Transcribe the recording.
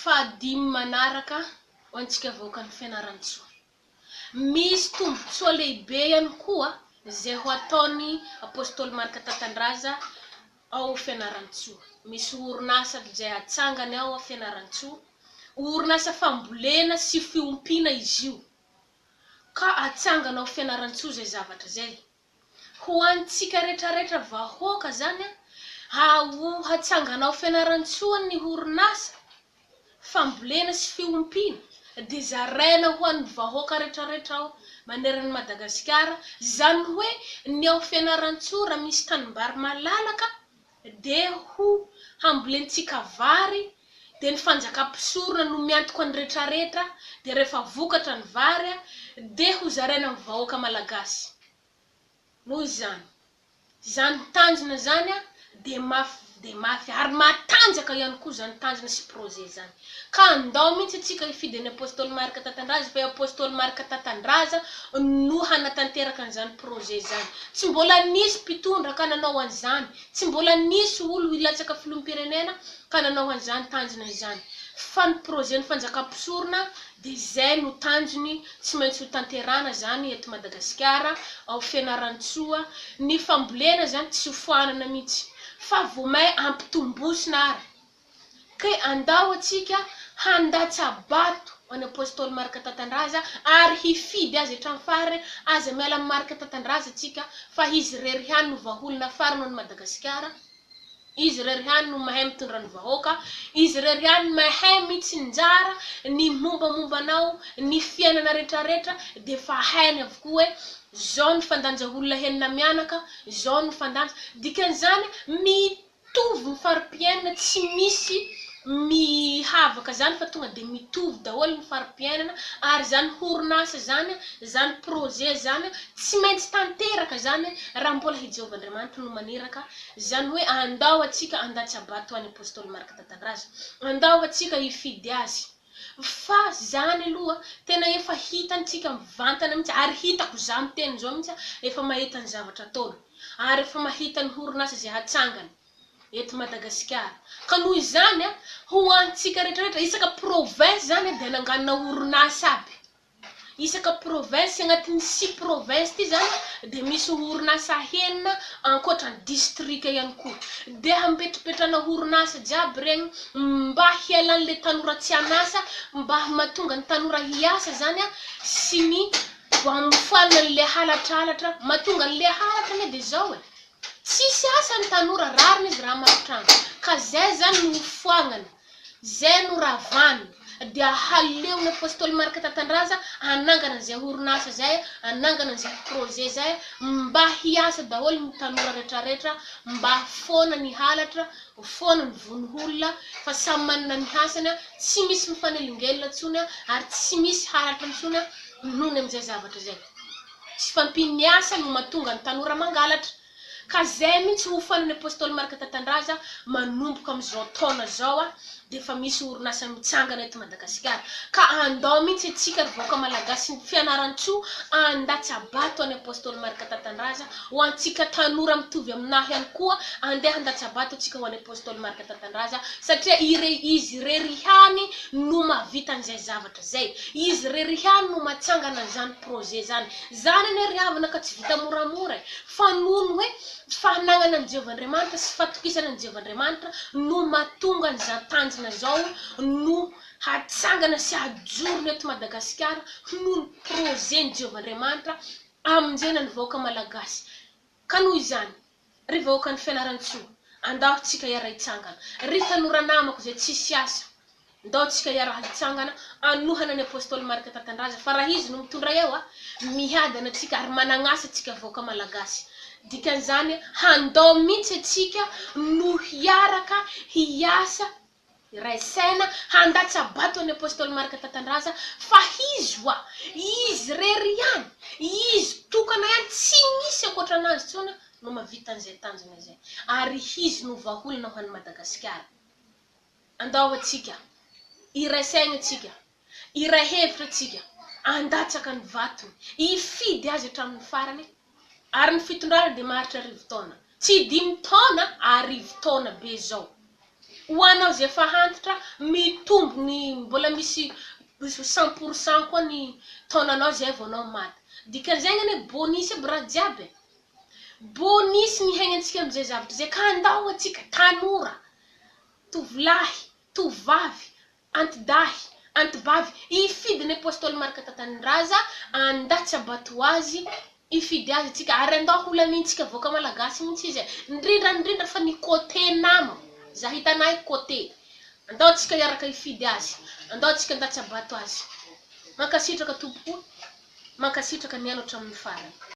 Fadimy manaraka ho antsika vahoaka ny fianaran-tsoa. Misy tombontsoa lehibe ihany koa izay ho ataony apôstôly Marika Tatandraza ao fianaran-tsoa. Misy orinasa izay atsangany ao fianaran-tsoa, orinasa fambolena sy fiompiana izy io. Ka atsangana ao fianaran-tsoa izay zavatra zay. Ho antsika rehetrarehetra vahoaka zany hatsangana ao fianaran-tsoa ny orinasa fambolena sy fiompiana, dia zaraina ho an'ny vahoaka rehetrarehetra ao maneran'ny Madagasikara, zany hoe ny ao fianaran-tsoa raha misy tanimbary malalaka dia ho hambolentsika vary, dia ny fanjakam-pisorona no miantoka ny rehetrarehetra, dia rehefa vokatra ny vary dia ho zaraina amin'ny vahoaka malagasy. Noho zany tanjona zany dia mafy ary matanjaka ihany koa zany tanjona sy projet zany. Ka andao mihitsy atsika hifidy ny apôstôly Marika Tatandraza, fa apôstôly Marika Tatandraza no hanatanteraka an'izany projet zany. Tsy mbola nisy mpitondra ka nanao an'izany, tsy mbola nisy olo hilatsaka filoham-pirenena ka nanao an'izany tanjona izany. Fa ny projet ny fanjakam-pisorona dia izay no tanjony tsy maintsy ho tanterana zany eto Madagasikara ao fianaran-tsoa. Ny fambolena zany tsy hofoanana mihitsy, fa vomay ampitombosina ary. Ka andao atsika handatsa bato any apôstôly Marika Tatandraza ary hifidy azy hatramin'ny farany, aza miala amin'ny Marika Tatandraza atsika fa izy rery ihany no vaholina farany any Madagasikara. Izy rery ihany no mahay mitondra ny vahoaka, izy rery ihany mahay mitsinjara ny mombamombanao, ny fiainana rehetrarehetra, dia fa hainy avokoa hoe zao ny fandanja olona henina mianaka, zao ny fandanja. Dikan'izany mitovy ny fari-piainana, tsy misy mihavaka zany fa tonga dia mitovy daholo ny fari-piainana. Ary zany orinasa zany, zany projet zany tsy maintsy tanteraka zany raha mbola i Jehovahandriamanitra no maniraka. Zany hoe andao atsika andatsa bato any apôstôly Marika Tatandraza, andao atsika hifidy azy. Fa zany aloha tena efa hitantsika mivantana mihitsy, ary hitako za miteny zao mihitsy efa mahita ny zavatra ataony, ary efa mahita ny orinasa izay hatsangany eto Madagasikara. Ka noho izany ho antsika rehetrarehetra, isaka province zany dia nanganona orinasa aby. Isaka province agnatin'ny 6 province ty zany dia misy orinasa henina ankoatra ny district ihany koa. Dia hampetrapetrana orinasa jiaby regny mba hialan'le tanora tsy anasa, mba mahatonga ny tanora hiasa zany sy ny hamofoana an'le halatralatra, mahatonga an'le halatra dia zao tsisy asa ny tanora, rariny izy raha marotrano. Ka zay zany no hofoagnany, zay no ravany, dia haleo ny apôstôly Marika Tatandraza hanangana izay orinasa zay, hanangana izay projet zay, mba hiasa daholo ny tanora rehetrarehetra, mba foana ny halatra, foana ny vonin'olona, fa samy manana ny asany, tsy misy mifanelingelina intsony ary tsy misy halatra intsony noho ny amin'izay zavatra zay. Tsy fampiniasa no mahatonga ny tanora mangalatra. Ka zay mihitsy hofan'ny apôstôly Marika Tatandraza manomboka amin'izao taona zao dia efa misy orinasa mitsangana eto Madagasikara. Ka andao mihitsy atsika vahoaka malagasy ny fianaran-tsoa andatsa bato any apôstôly Marika Tatandraza, ho antsika tanora mitovy aminahy ihany koa andeha andatsa bato atsika ho any apôstôly Marika Tatandraza, satria izy rery ihany no mahavita an'izay zavatra zay, izy rery ihany no matsangana an'izany projet zany. Zany ane rihavana ka tsy vita moramora, fa noho ny hoe fahananana ny Jehovahandriamanitra sy fatokisana ny Jehovahandriamanitra no mahatonga an'izany tanjona zao no hatsangana sy hajorony eto Madagasikara noho ny projet ny Jehovahandriamanitra amin'izay ny vahoaka malagasy. Ka noho izany, ry vahoaka ny fianaran-tsoa, andao tsika hiara hitsangana. Ry tanora namako izay tsisy asa, andao tsika hiara hitsangana anohana ny apôstôly Marika Tatandraza, fa raha izy no mitondra eo miadana atsika ary managnasa atsika vahoaka malagasy. Dikan'izany handao mihitsy atsika no hiaraka hiasa raisena handatsa bato any apôstôly Marika Tatandraza, fa izy rery ihany, izy tokana ihany, tsy misy ankoatra anazy tsona no mahavita an'izay tanjona zay, ary izy no vaholina ho an'ny Madagasikara. Andao atsika iraisegna atsika, iray hevitra atsika, andatsaka ny vatony, hifidy azy hatramin'ny farany. Ary ny fitondrana dia maharitra 10 taona, tsy 5 taona, 10 taona be zao. Ho anao izay efa antitra mitombo ny mbola misy 100% koa ny taonanao zay vao anao maty. Dikan'izay ngany bonus aby raha jiaby. Bonus ny haignatsika am'izay zavatra zay ka andao atsika tanora, tovolahy, tovavy, antidahy, antibavy ifidy ny apôstôly Marika Tatandraza andatsabato azy ifidy azy atsika ary andao holamintsika voaka malagasy mihitsy izy indrindra fa ny côté nama za hitanay côté andao atsika iaraka ifidy azy, andao atsika andatsabato azy. Mankasitraka tompoko, mankasitraka nianatra amin'ny farany.